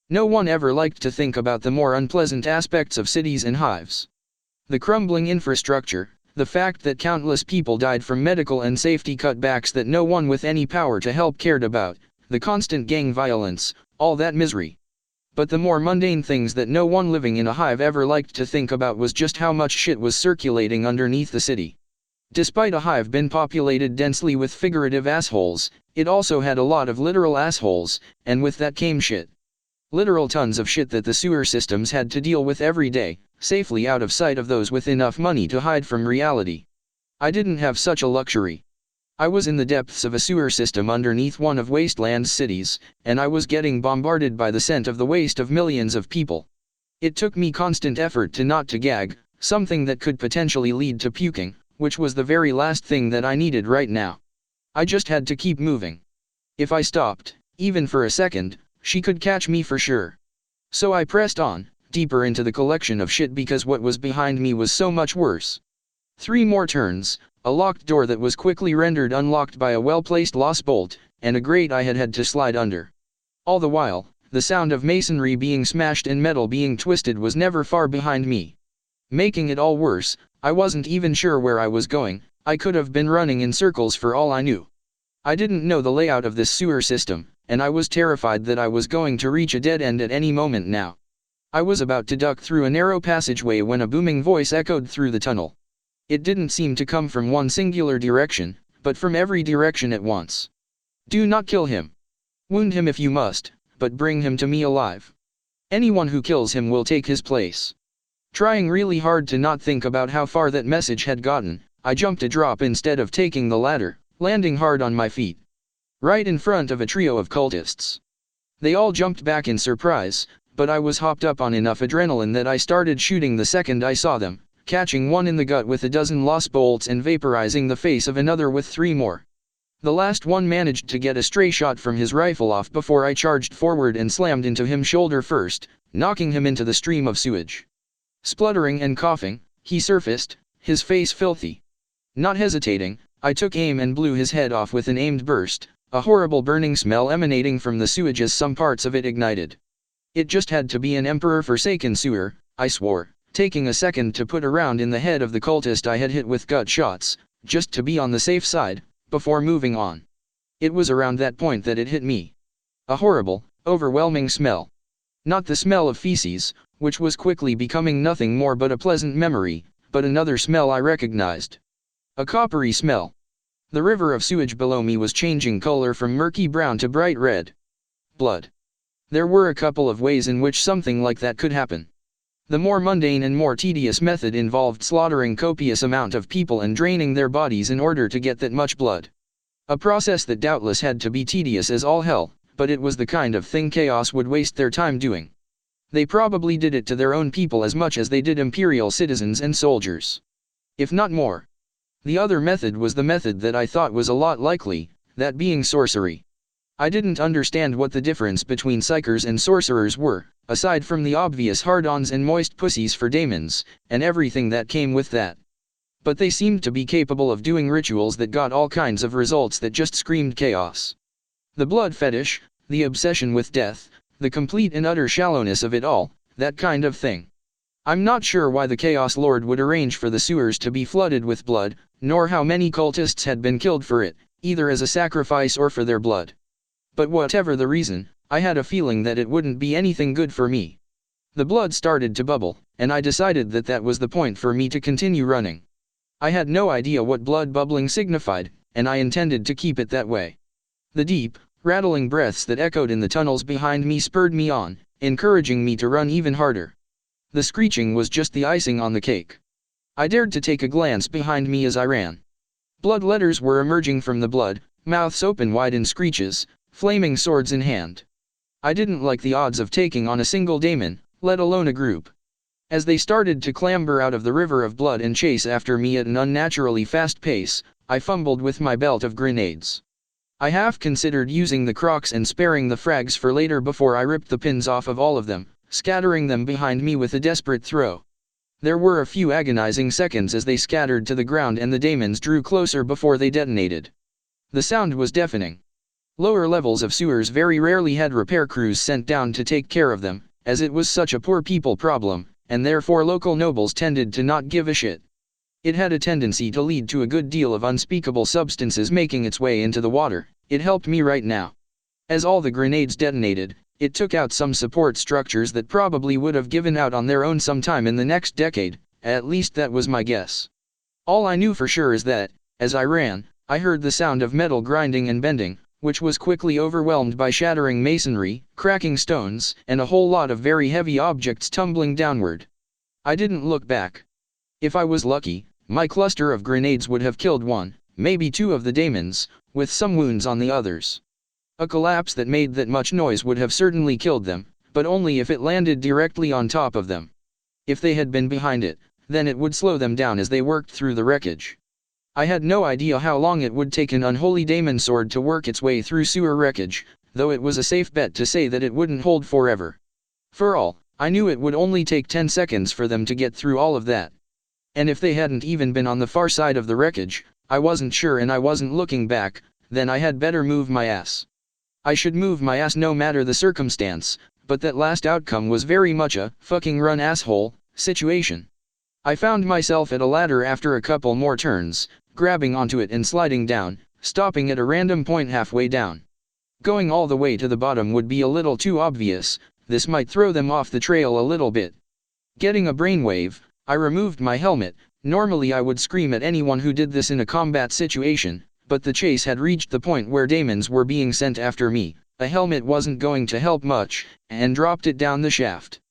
No one ever liked to think about the more unpleasant aspects of cities and hives. The crumbling infrastructure, the fact that countless people died from medical and safety cutbacks that no one with any power to help cared about, the constant gang violence, all that misery. But the more mundane things that no one living in a hive ever liked to think about was just how much shit was circulating underneath the city. Despite a hive being populated densely with figurative assholes, it also had a lot of literal assholes, and with that came shit. Literal tons of shit that the sewer systems had to deal with every day, safely out of sight of those with enough money to hide from reality. I didn't have such a luxury. I was in the depths of a sewer system underneath one of Wasteland's cities, and I was getting bombarded by the scent of the waste of millions of people. It took me constant effort to not to gag, something that could potentially lead to puking, which was the very last thing that I needed right now. I just had to keep moving. If I stopped, even for a second, she could catch me for sure. So I pressed on, deeper into the collection of shit because what was behind me was so much worse. 3 more turns, a locked door that was quickly rendered unlocked by a well-placed lost bolt, and a grate I had to slide under. All the while, the sound of masonry being smashed and metal being twisted was never far behind me. Making it all worse, I wasn't even sure where I was going. I could have been running in circles for all I knew. I didn't know the layout of this sewer system, and I was terrified that I was going to reach a dead end at any moment now. I was about to duck through a narrow passageway when a booming voice echoed through the tunnel. It didn't seem to come from one singular direction, but from every direction at once. Do not kill him. Wound him if you must, but bring him to me alive. Anyone who kills him will take his place. Trying really hard to not think about how far that message had gotten, I jumped a drop instead of taking the ladder, landing hard on my feet. Right in front of a trio of cultists. They all jumped back in surprise, but I was hopped up on enough adrenaline that I started shooting the second I saw them, catching one in the gut with a dozen lost bolts and vaporizing the face of another with 3 more. The last one managed to get a stray shot from his rifle off before I charged forward and slammed into him shoulder first, knocking him into the stream of sewage. Spluttering and coughing, he surfaced, his face filthy. Not hesitating, I took aim and blew his head off with an aimed burst, a horrible burning smell emanating from the sewage as some parts of it ignited. It just had to be an emperor-forsaken sewer, I swore, taking a second to put a round in the head of the cultist I had hit with gut shots, just to be on the safe side, before moving on. It was around that point that it hit me. A horrible, overwhelming smell. Not the smell of feces, which was quickly becoming nothing more but a pleasant memory, but another smell I recognized. A coppery smell. The river of sewage below me was changing color from murky brown to bright red. Blood. There were a couple of ways in which something like that could happen. The more mundane and more tedious method involved slaughtering copious amount of people and draining their bodies in order to get that much blood. A process that doubtless had to be tedious as all hell, but it was the kind of thing Chaos would waste their time doing. They probably did it to their own people as much as they did imperial citizens and soldiers. If not more. The other method was the method that I thought was a lot likely, that being sorcery. I didn't understand what the difference between psychers and sorcerers were, aside from the obvious hard-ons and moist pussies for daemons, and everything that came with that. But they seemed to be capable of doing rituals that got all kinds of results that just screamed chaos. The blood fetish, the obsession with death, the complete and utter shallowness of it all, that kind of thing. I'm not sure why the Chaos Lord would arrange for the sewers to be flooded with blood, nor how many cultists had been killed for it, either as a sacrifice or for their blood. But whatever the reason, I had a feeling that it wouldn't be anything good for me. The blood started to bubble, and I decided that that was the point for me to continue running. I had no idea what blood bubbling signified, and I intended to keep it that way. The deep, rattling breaths that echoed in the tunnels behind me spurred me on, encouraging me to run even harder. The screeching was just the icing on the cake. I dared to take a glance behind me as I ran. Blood letters were emerging from the blood, mouths open wide in screeches, flaming swords in hand. I didn't like the odds of taking on a single daemon, let alone a group. As they started to clamber out of the river of blood and chase after me at an unnaturally fast pace, I fumbled with my belt of grenades. I half considered using the crocs and sparing the frags for later before I ripped the pins off of all of them, scattering them behind me with a desperate throw. There were a few agonizing seconds as they scattered to the ground and the daemons drew closer before they detonated. The sound was deafening. Lower levels of sewers very rarely had repair crews sent down to take care of them, as it was such a poor people problem, and therefore local nobles tended to not give a shit. It had a tendency to lead to a good deal of unspeakable substances making its way into the water. It helped me right now. As all the grenades detonated, it took out some support structures that probably would have given out on their own sometime in the next decade, at least that was my guess. All I knew for sure is that, as I ran, I heard the sound of metal grinding and bending, which was quickly overwhelmed by shattering masonry, cracking stones, and a whole lot of very heavy objects tumbling downward. I didn't look back. If I was lucky, my cluster of grenades would have killed one, maybe two of the daemons, with some wounds on the others. A collapse that made that much noise would have certainly killed them, but only if it landed directly on top of them. If they had been behind it, then it would slow them down as they worked through the wreckage. I had no idea how long it would take an unholy daemon sword to work its way through sewer wreckage, though it was a safe bet to say that it wouldn't hold forever. For all I knew, it would only take 10 seconds for them to get through all of that. And if they hadn't even been on the far side of the wreckage, I wasn't sure and I wasn't looking back, then I had better move my ass. I should move my ass no matter the circumstance, but that last outcome was very much a fucking run asshole situation. I found myself at a ladder after a couple more turns, grabbing onto it and sliding down, stopping at a random point halfway down. Going all the way to the bottom would be a little too obvious. This might throw them off the trail a little bit. Getting a brainwave, I removed my helmet. Normally I would scream at anyone who did this in a combat situation, but the chase had reached the point where daemons were being sent after me. A helmet wasn't going to help much, and dropped it down the shaft.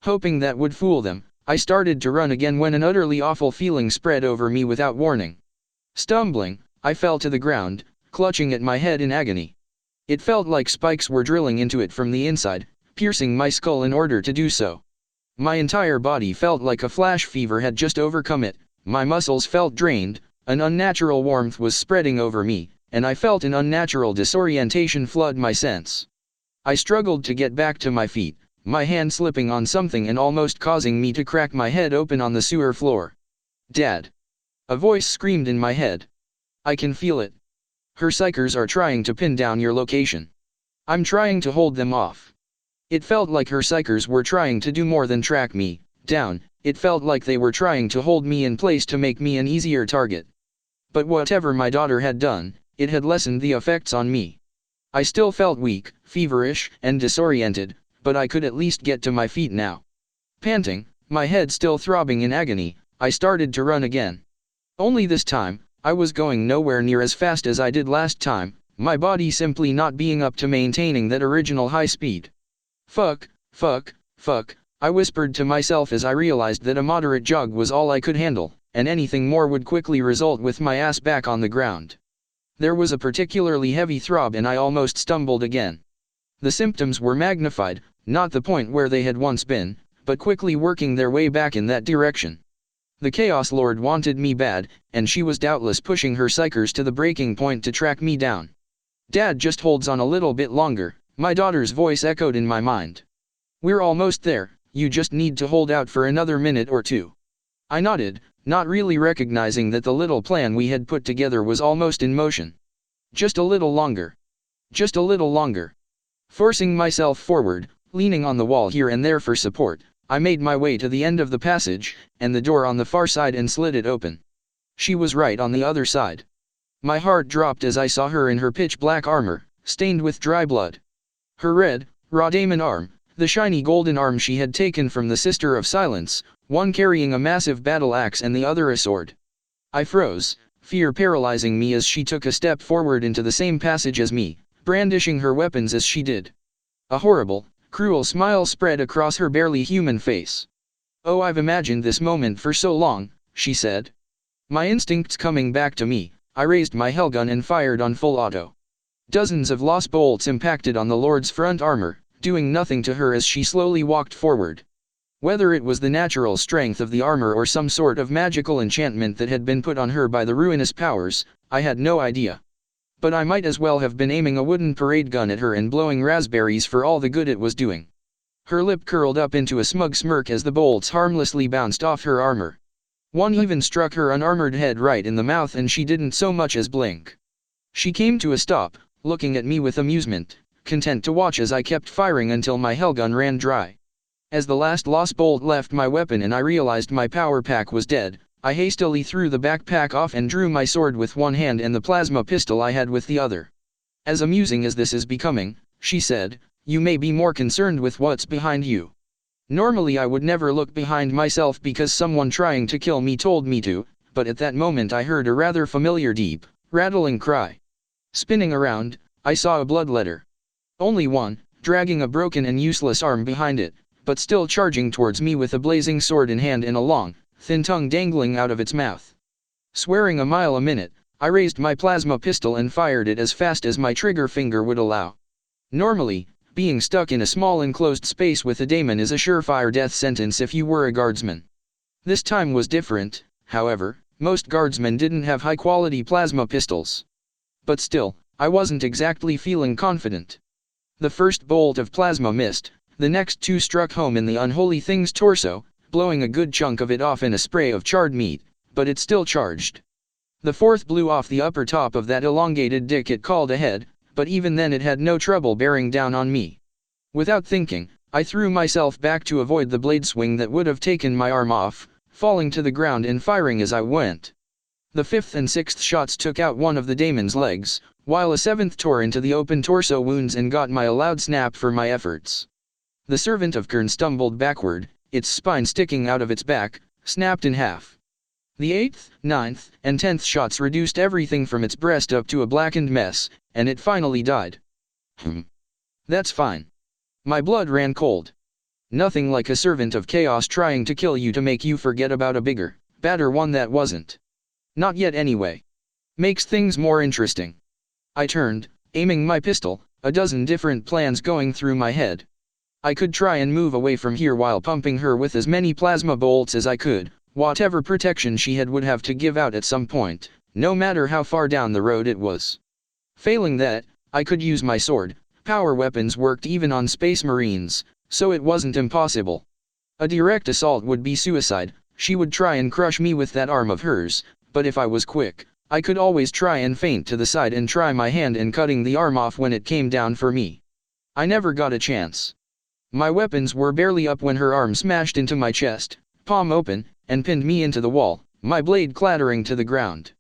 Hoping that would fool them, I started to run again when an utterly awful feeling spread over me without warning. Stumbling, I fell to the ground, clutching at my head in agony. It felt like spikes were drilling into it from the inside, piercing my skull in order to do so. My entire body felt like a flash fever had just overcome it. My muscles felt drained, an unnatural warmth was spreading over me, and I felt an unnatural disorientation flood my sense. I struggled to get back to my feet, my hand slipping on something and almost causing me to crack my head open on the sewer floor. "Dad!" A voice screamed in my head. "I can feel it. Her psychers are trying to pin down your location. I'm trying to hold them off." It felt like her psychers were trying to do more than track me down. It felt like they were trying to hold me in place to make me an easier target. But whatever my daughter had done, it had lessened the effects on me. I still felt weak, feverish, and disoriented, but I could at least get to my feet now. Panting, my head still throbbing in agony, I started to run again. Only this time, I was going nowhere near as fast as I did last time, my body simply not being up to maintaining that original high speed. Fuck, I whispered to myself as I realized that a moderate jog was all I could handle, and anything more would quickly result with my ass back on the ground. There was a particularly heavy throb and I almost stumbled again. The symptoms were magnified, not the point where they had once been, but quickly working their way back in that direction. The Chaos Lord wanted me bad, and she was doubtless pushing her psychers to the breaking point to track me down. "Dad, just holds on a little bit longer," my daughter's voice echoed in my mind. "We're almost there, you just need to hold out for another minute or two." I nodded, not really recognizing that the little plan we had put together was almost in motion. Just a little longer. Just a little longer. Forcing myself forward, leaning on the wall here and there for support, I made my way to the end of the passage, and the door on the far side and slid it open. She was right on the other side. My heart dropped as I saw her in her pitch-black armor, stained with dry blood. Her red, raw daemon arm, the shiny golden arm she had taken from the Sister of Silence, one carrying a massive battle axe and the other a sword. I froze, fear paralyzing me as she took a step forward into the same passage as me, brandishing her weapons as she did. A horrible, cruel smile spread across her barely human face. "Oh, I've imagined this moment for so long," she said. My instincts coming back to me, I raised my hellgun and fired on full auto. Dozens of lost bolts impacted on the Lord's front armor, doing nothing to her as she slowly walked forward. Whether it was the natural strength of the armor or some sort of magical enchantment that had been put on her by the ruinous powers, I had no idea. But I might as well have been aiming a wooden parade gun at her and blowing raspberries for all the good it was doing. Her lip curled up into a smug smirk as the bolts harmlessly bounced off her armor. One even struck her unarmored head right in the mouth and she didn't so much as blink. She came to a stop, looking at me with amusement, content to watch as I kept firing until my hellgun ran dry. As the last lost bolt left my weapon and I realized my power pack was dead, I hastily threw the backpack off and drew my sword with one hand and the plasma pistol I had with the other. As amusing as this is becoming, she said, you may be more concerned with what's behind you. Normally I would never look behind myself because someone trying to kill me told me to, but at that moment I heard a rather familiar deep, rattling cry. Spinning around, I saw a bloodletter. Only one, dragging a broken and useless arm behind it, but still charging towards me with a blazing sword in hand and a long, thin tongue dangling out of its mouth. Swearing a mile a minute, I raised my plasma pistol and fired it as fast as my trigger finger would allow. Normally, being stuck in a small enclosed space with a daemon is a surefire death sentence if you were a guardsman. This time was different, however, most guardsmen didn't have high-quality plasma pistols. But still, I wasn't exactly feeling confident. The first bolt of plasma missed, the next two struck home in the unholy thing's torso, blowing a good chunk of it off in a spray of charred meat, but it still charged. The fourth blew off the upper top of that elongated dick it called a head, but even then it had no trouble bearing down on me. Without thinking, I threw myself back to avoid the blade swing that would have taken my arm off, falling to the ground and firing as I went. The fifth and sixth shots took out one of the daemon's legs, while a seventh tore into the open torso wounds and got my loud snap for my efforts. The servant of Kern stumbled backward, its spine sticking out of its back, snapped in half. The 8th, 9th, and 10th shots reduced everything from its breast up to a blackened mess, and it finally died. That's fine. My blood ran cold. Nothing like a servant of chaos trying to kill you to make you forget about a bigger, badder one that wasn't. Not yet anyway. Makes things more interesting. I turned, aiming my pistol, a dozen different plans going through my head. I could try and move away from here while pumping her with as many plasma bolts as I could, whatever protection she had would have to give out at some point, no matter how far down the road it was. Failing that, I could use my sword. Power weapons worked even on Space Marines, so it wasn't impossible. A direct assault would be suicide, she would try and crush me with that arm of hers, but if I was quick, I could always try and feint to the side and try my hand in cutting the arm off when it came down for me. I never got a chance. My weapons were barely up when her arm smashed into my chest, palm open, and pinned me into the wall, my blade clattering to the ground.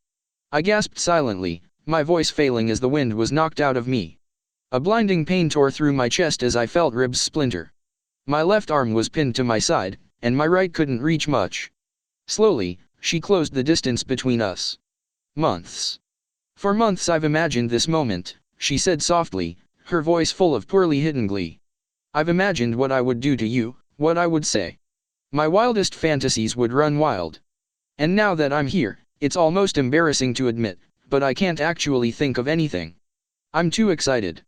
I gasped silently, my voice failing as the wind was knocked out of me. A blinding pain tore through my chest as I felt ribs splinter. My left arm was pinned to my side, and my right couldn't reach much. Slowly, she closed the distance between us. Months. For months I've imagined this moment, she said softly, her voice full of poorly hidden glee. I've imagined what I would do to you, what I would say. My wildest fantasies would run wild. And now that I'm here, it's almost embarrassing to admit, but I can't actually think of anything. I'm too excited.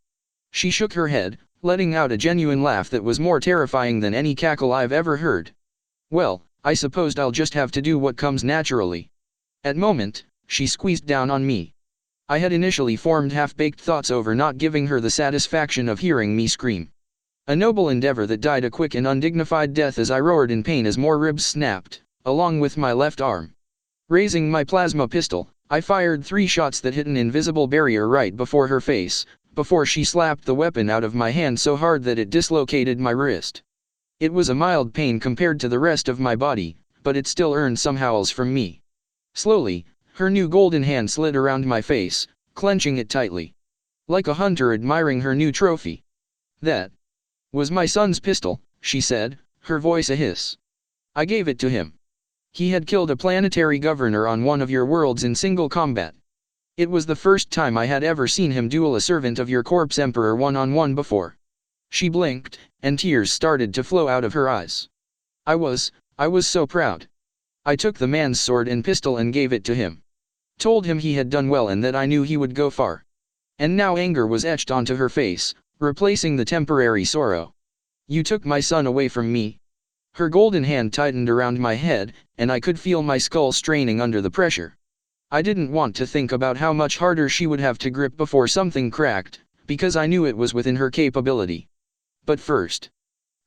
She shook her head, letting out a genuine laugh that was more terrifying than any cackle I've ever heard. Well, I supposed I'll just have to do what comes naturally. At moment, she squeezed down on me. I had initially formed half-baked thoughts over not giving her the satisfaction of hearing me scream. A noble endeavor that died a quick and undignified death as I roared in pain as more ribs snapped, along with my left arm. Raising my plasma pistol, I fired 3 shots that hit an invisible barrier right before her face, before she slapped the weapon out of my hand so hard that it dislocated my wrist. It was a mild pain compared to the rest of my body, but it still earned some howls from me. Slowly, her new golden hand slid around my face, clenching it tightly. Like a hunter admiring her new trophy. That was my son's pistol, she said, her voice a hiss. I gave it to him. He had killed a planetary governor on one of your worlds in single combat. It was the first time I had ever seen him duel a servant of your corpse emperor one-on-one before. She blinked, and tears started to flow out of her eyes. I was so proud. I took the man's sword and pistol and gave it to him. Told him he had done well and that I knew he would go far. And now anger was etched onto her face, replacing the temporary sorrow. You took my son away from me. Her golden hand tightened around my head, and I could feel my skull straining under the pressure. I didn't want to think about how much harder she would have to grip before something cracked, because I knew it was within her capability. But first,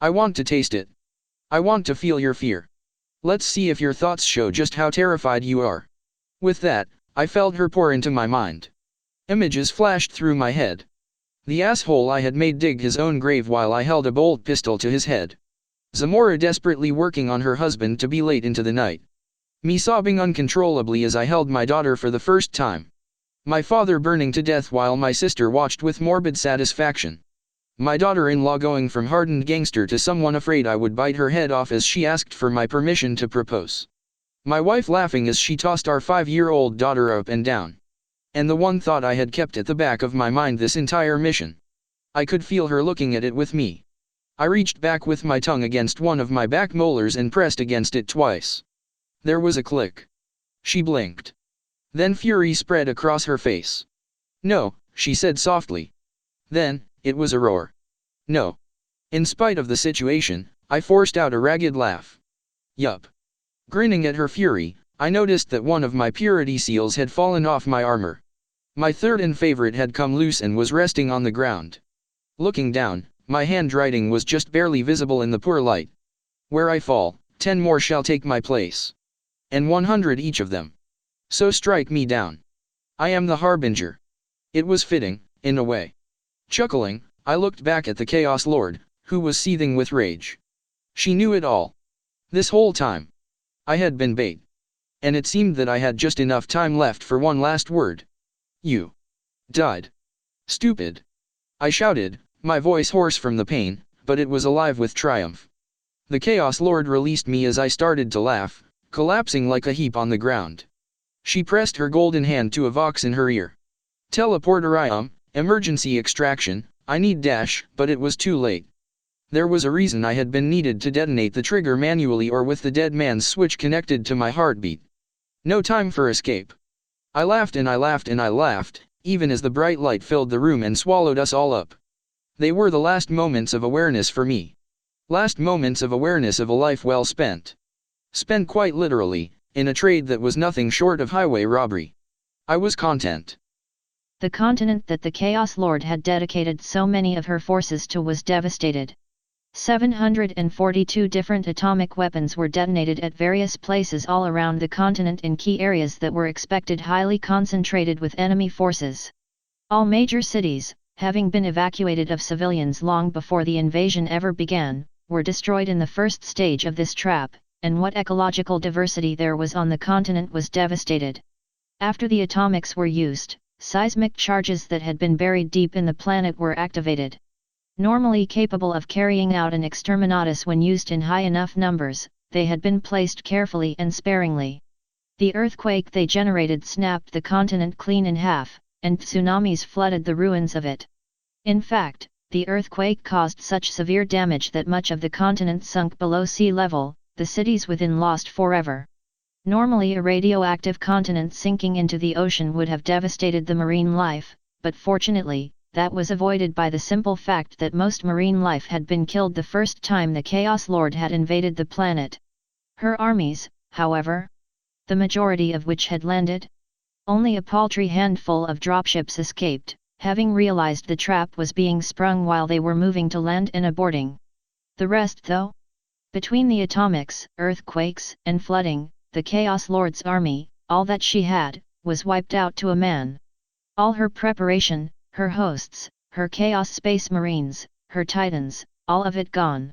I want to taste it. I want to feel your fear. Let's see if your thoughts show just how terrified you are. With that, I felt her pour into my mind. Images flashed through my head. The asshole I had made dig his own grave while I held a bolt pistol to his head. Zamora desperately working on her husband to be late into the night. Me sobbing uncontrollably as I held my daughter for the first time. My father burning to death while my sister watched with morbid satisfaction. My daughter-in-law going from hardened gangster to someone afraid I would bite her head off as she asked for my permission to propose. My wife laughing as she tossed our 5-year-old daughter up and down. And the one thought I had kept at the back of my mind this entire mission. I could feel her looking at it with me. I reached back with my tongue against one of my back molars and pressed against it twice. There was a click. She blinked. Then fury spread across her face. "No," she said softly. Then, it was a roar. "No." In spite of the situation, I forced out a ragged laugh. Yup. Grinning at her fury, I noticed that one of my purity seals had fallen off my armor. My third and favorite had come loose and was resting on the ground. Looking down, my handwriting was just barely visible in the poor light. "Where I fall, 10 more shall take my place. And 100 each of them. So strike me down. I am the harbinger." It was fitting, in a way. Chuckling, I looked back at the Chaos Lord, who was seething with rage. She knew it all. This whole time. I had been bait. And it seemed that I had just enough time left for one last word. "You died. Stupid." I shouted, my voice hoarse from the pain, but it was alive with triumph. The Chaos Lord released me as I started to laugh, collapsing like a heap on the ground. She pressed her golden hand to a vox in her ear. "Teleporterium, emergency extraction, I need dash," but it was too late. There was a reason I had been needed to detonate the trigger manually or with the dead man's switch connected to my heartbeat. No time for escape. I laughed and I laughed and I laughed, even as the bright light filled the room and swallowed us all up. They were the last moments of awareness for me. Last moments of awareness of a life well spent. Spent quite literally, in a trade that was nothing short of highway robbery. I was content. The continent that the Chaos Lord had dedicated so many of her forces to was devastated. 742 different atomic weapons were detonated at various places all around the continent in key areas that were expected highly concentrated with enemy forces. All major cities, having been evacuated of civilians long before the invasion ever began, were destroyed in the first stage of this trap, and what ecological diversity there was on the continent was devastated. After the atomics were used, seismic charges that had been buried deep in the planet were activated. Normally capable of carrying out an exterminatus when used in high enough numbers, they had been placed carefully and sparingly. The earthquake they generated snapped the continent clean in half, and tsunamis flooded the ruins of it. In fact, the earthquake caused such severe damage that much of the continent sunk below sea level, the cities within lost forever. Normally a radioactive continent sinking into the ocean would have devastated the marine life, but fortunately, that was avoided by the simple fact that most marine life had been killed the first time the Chaos Lord had invaded the planet. Her armies, however, the majority of which had landed, only a paltry handful of dropships escaped, having realized the trap was being sprung while they were moving to land and aborting. The rest though? Between the atomics, earthquakes, and flooding, the Chaos Lord's army, all that she had, was wiped out to a man. All her preparation, her hosts, her Chaos Space Marines, her Titans, all of it gone.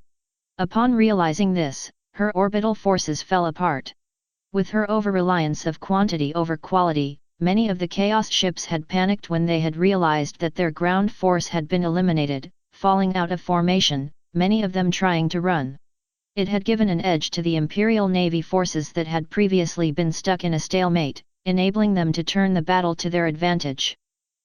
Upon realizing this, her orbital forces fell apart. With her over-reliance of quantity over quality, many of the Chaos ships had panicked when they had realized that their ground force had been eliminated, falling out of formation, many of them trying to run. It had given an edge to the Imperial Navy forces that had previously been stuck in a stalemate, enabling them to turn the battle to their advantage.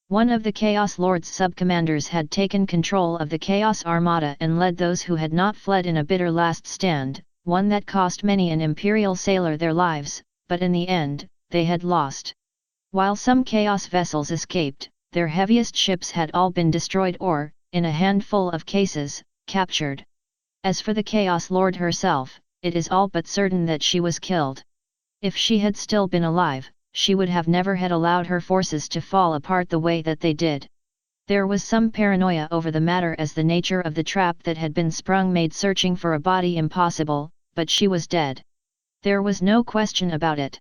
One of the Chaos Lord's subcommanders had taken control of the Chaos Armada and led those who had not fled in a bitter last stand, one that cost many an Imperial sailor their lives, but in the end, they had lost. While some Chaos vessels escaped, their heaviest ships had all been destroyed or, in a handful of cases, captured. As for the Chaos Lord herself, it is all but certain that she was killed. If she had still been alive, she would have never had allowed her forces to fall apart the way that they did. There was some paranoia over the matter as the nature of the trap that had been sprung made searching for a body impossible, but she was dead. There was no question about it.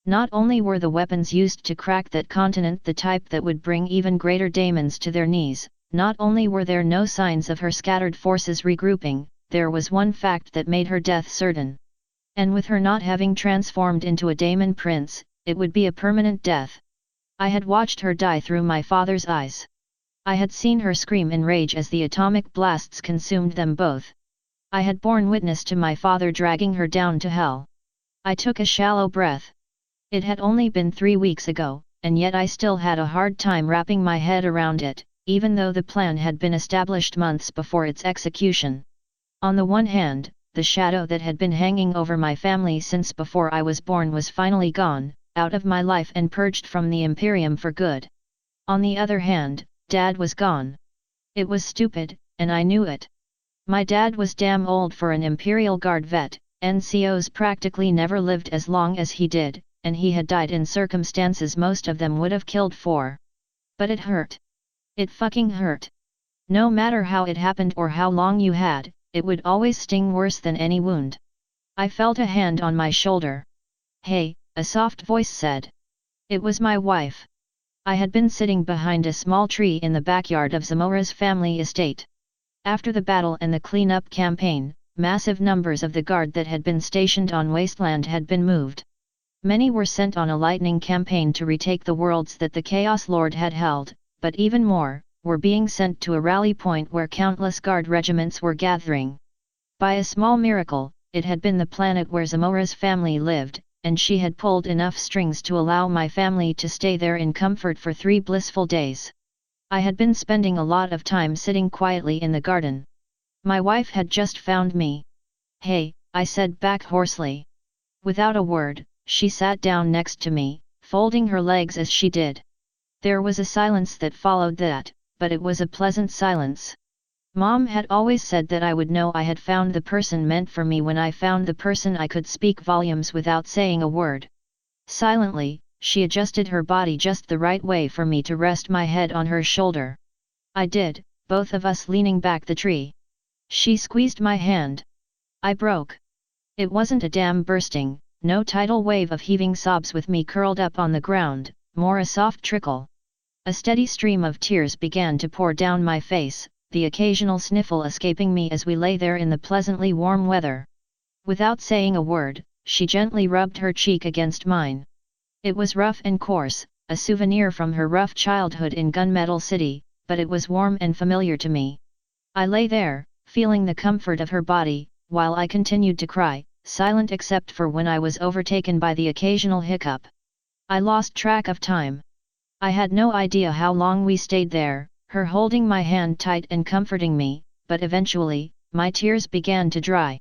Not only were the weapons used to crack that continent the type that would bring even greater daemons to their knees, not only were there no signs of her scattered forces regrouping, there was one fact that made her death certain. And with her not having transformed into a daemon prince, it would be a permanent death. I had watched her die through my father's eyes. I had seen her scream in rage as the atomic blasts consumed them both. I had borne witness to my father dragging her down to hell. I took a shallow breath. It had only been 3 weeks ago, and yet I still had a hard time wrapping my head around it, even though the plan had been established months before its execution. On the one hand, the shadow that had been hanging over my family since before I was born was finally gone, out of my life and purged from the Imperium for good. On the other hand, Dad was gone. It was stupid, and I knew it. My dad was damn old for an Imperial Guard vet, NCOs practically never lived as long as he did, and he had died in circumstances most of them would have killed for. But it hurt. It fucking hurt. No matter how it happened or how long you had, it would always sting worse than any wound. I felt a hand on my shoulder. "Hey," a soft voice said. It was my wife. I had been sitting behind a small tree in the backyard of Zamora's family estate. After the battle and the cleanup campaign, massive numbers of the guard that had been stationed on Wasteland had been moved. Many were sent on a lightning campaign to retake the worlds that the Chaos Lord had held, but even more, were being sent to a rally point where countless guard regiments were gathering. By a small miracle, it had been the planet where Zamora's family lived, and she had pulled enough strings to allow my family to stay there in comfort for 3 blissful days. I had been spending a lot of time sitting quietly in the garden. My wife had just found me. "Hey," I said back hoarsely. Without a word, she sat down next to me, folding her legs as she did. There was a silence that followed that, but it was a pleasant silence. Mom had always said that I would know I had found the person meant for me when I found the person I could speak volumes without saying a word. Silently, she adjusted her body just the right way for me to rest my head on her shoulder. I did, both of us leaning back the tree. She squeezed my hand. I broke. It wasn't a dam bursting, no tidal wave of heaving sobs with me curled up on the ground, more a soft trickle. A steady stream of tears began to pour down my face, the occasional sniffle escaping me as we lay there in the pleasantly warm weather. Without saying a word, she gently rubbed her cheek against mine. It was rough and coarse, a souvenir from her rough childhood in Gunmetal City, but it was warm and familiar to me. I lay there, feeling the comfort of her body, while I continued to cry, silent except for when I was overtaken by the occasional hiccup. I lost track of time. I had no idea how long we stayed there, her holding my hand tight and comforting me, but eventually, my tears began to dry.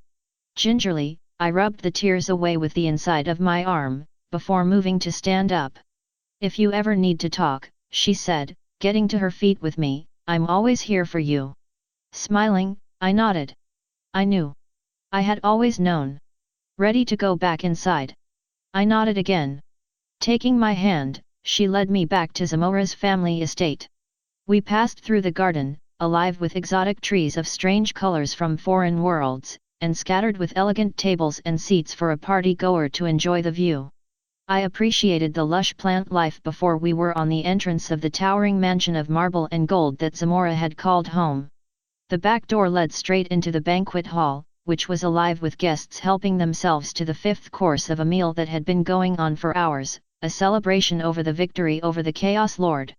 Gingerly, I rubbed the tears away with the inside of my arm, before moving to stand up. "If you ever need to talk," she said, getting to her feet with me, "I'm always here for you." Smiling, I nodded. I knew. I had always known. Ready to go back inside. I nodded again. Taking my hand, she led me back to Zamora's family estate. We passed through the garden, alive with exotic trees of strange colors from foreign worlds, and scattered with elegant tables and seats for a party-goer to enjoy the view. I appreciated the lush plant life before we were on the entrance of the towering mansion of marble and gold that Zamora had called home. The back door led straight into the banquet hall, which was alive with guests helping themselves to the 5th course of a meal that had been going on for hours, a celebration over the victory over the Chaos Lord.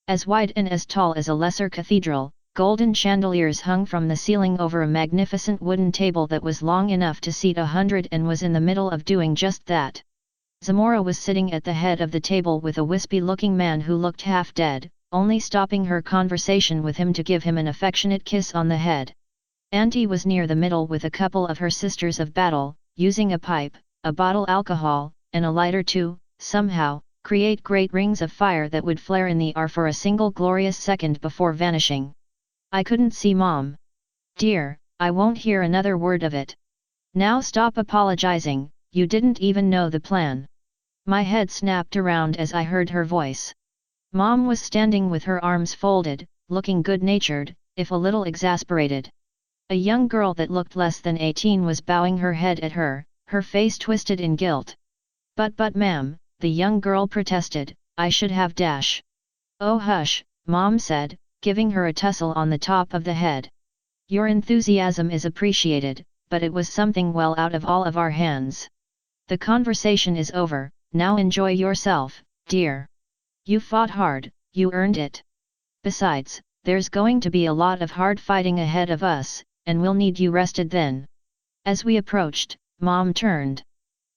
As wide and as tall as a lesser cathedral, golden chandeliers hung from the ceiling over a magnificent wooden table that was long enough to seat 100 and was in the middle of doing just that. Zamora was sitting at the head of the table with a wispy-looking man who looked half dead, only stopping her conversation with him to give him an affectionate kiss on the head. Auntie was near the middle with a couple of her sisters of battle, using a pipe, a bottle alcohol, and a lighter to, somehow, create great rings of fire that would flare in the air for a single glorious second before vanishing. I couldn't see Mom. "Dear, I won't hear another word of it. Now stop apologizing, you didn't even know the plan." My head snapped around as I heard her voice. Mom was standing with her arms folded, looking good-natured, if a little exasperated. A young girl that looked less than 18 was bowing her head at her, her face twisted in guilt. But ma'am, the young girl protested, I should have dash. Oh hush, Mom said, giving her a tussle on the top of the head. Your enthusiasm is appreciated, but it was something well out of all of our hands. The conversation is over, now enjoy yourself, dear. You fought hard, you earned it. Besides, there's going to be a lot of hard fighting ahead of us, and we'll need you rested then. As we approached, Mom turned.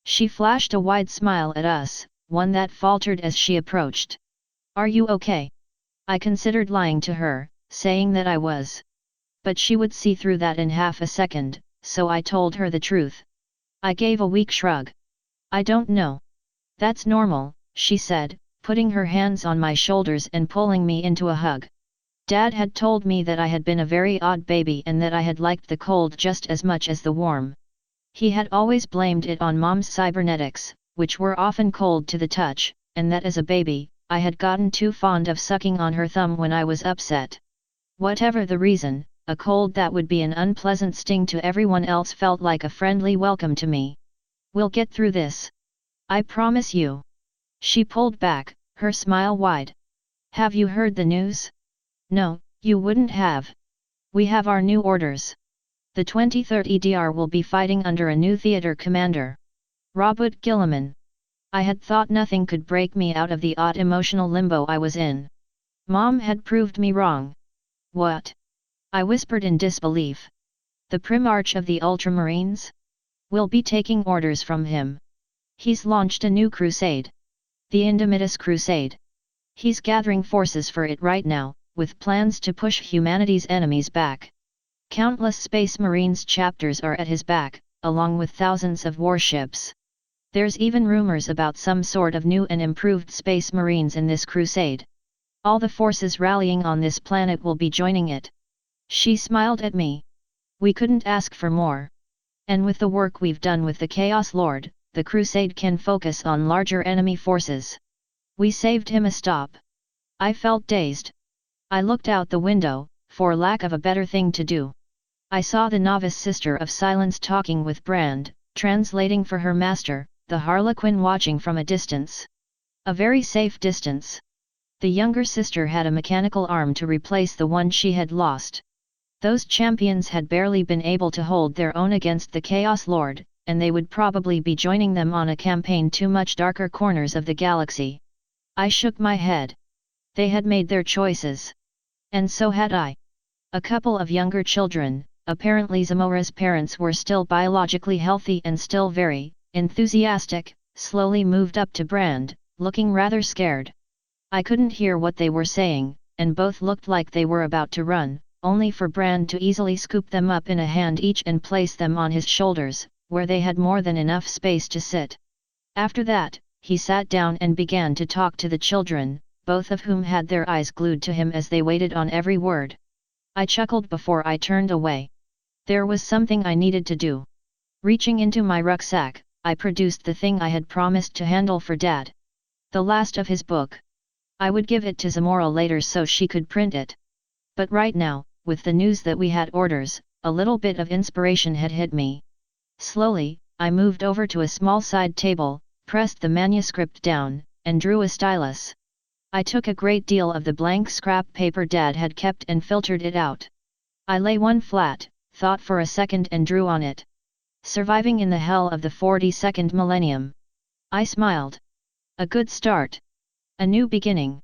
She flashed a wide smile at us, one that faltered as she approached. Are you okay? I considered lying to her, saying that I was. But she would see through that in half a second, so I told her the truth. I gave a weak shrug. I don't know. That's normal, she said, putting her hands on my shoulders and pulling me into a hug. Dad had told me that I had been a very odd baby and that I had liked the cold just as much as the warm. He had always blamed it on Mom's cybernetics, which were often cold to the touch, and that as a baby, I had gotten too fond of sucking on her thumb when I was upset. Whatever the reason, a cold that would be an unpleasant sting to everyone else felt like a friendly welcome to me. We'll get through this. I promise you. She pulled back, her smile wide. Have you heard the news? No, you wouldn't have. We have our new orders. The 23rd EDR will be fighting under a new theater commander. Robert Gilliman. I had thought nothing could break me out of the odd emotional limbo I was in. Mom had proved me wrong. What? I whispered in disbelief. The Primarch of the Ultramarines? We'll be taking orders from him. He's launched a new crusade. The Indomitus Crusade. He's gathering forces for it right now, with plans to push humanity's enemies back. Countless Space Marines chapters are at his back, along with thousands of warships. There's even rumors about some sort of new and improved Space Marines in this crusade. All the forces rallying on this planet will be joining it. She smiled at me. We couldn't ask for more. And with the work we've done with the Chaos Lord, the crusade can focus on larger enemy forces. We saved him a stop. I felt dazed. I looked out the window, for lack of a better thing to do. I saw the novice sister of Silence talking with Brand, translating for her master, the Harlequin watching from a distance. A very safe distance. The younger sister had a mechanical arm to replace the one she had lost. Those champions had barely been able to hold their own against the Chaos Lord, and they would probably be joining them on a campaign to much darker corners of the galaxy. I shook my head. They had made their choices. And so had I. A couple of younger children, apparently Zamora's parents were still biologically healthy and still very enthusiastic, slowly moved up to Brand, looking rather scared. I couldn't hear what they were saying, and both looked like they were about to run, only for Brand to easily scoop them up in a hand each and place them on his shoulders, where they had more than enough space to sit. After that, he sat down and began to talk to the children, both of whom had their eyes glued to him as they waited on every word. I chuckled before I turned away. There was something I needed to do. Reaching into my rucksack, I produced the thing I had promised to handle for Dad. The last of his book. I would give it to Zamora later so she could print it. But right now, with the news that we had orders, a little bit of inspiration had hit me. Slowly, I moved over to a small side table, pressed the manuscript down, and drew a stylus. I took a great deal of the blank scrap paper Dad had kept and filtered it out. I lay one flat, thought for a second and drew on it. Surviving in the hell of the 42nd Millennium. I smiled. A good start. A new beginning.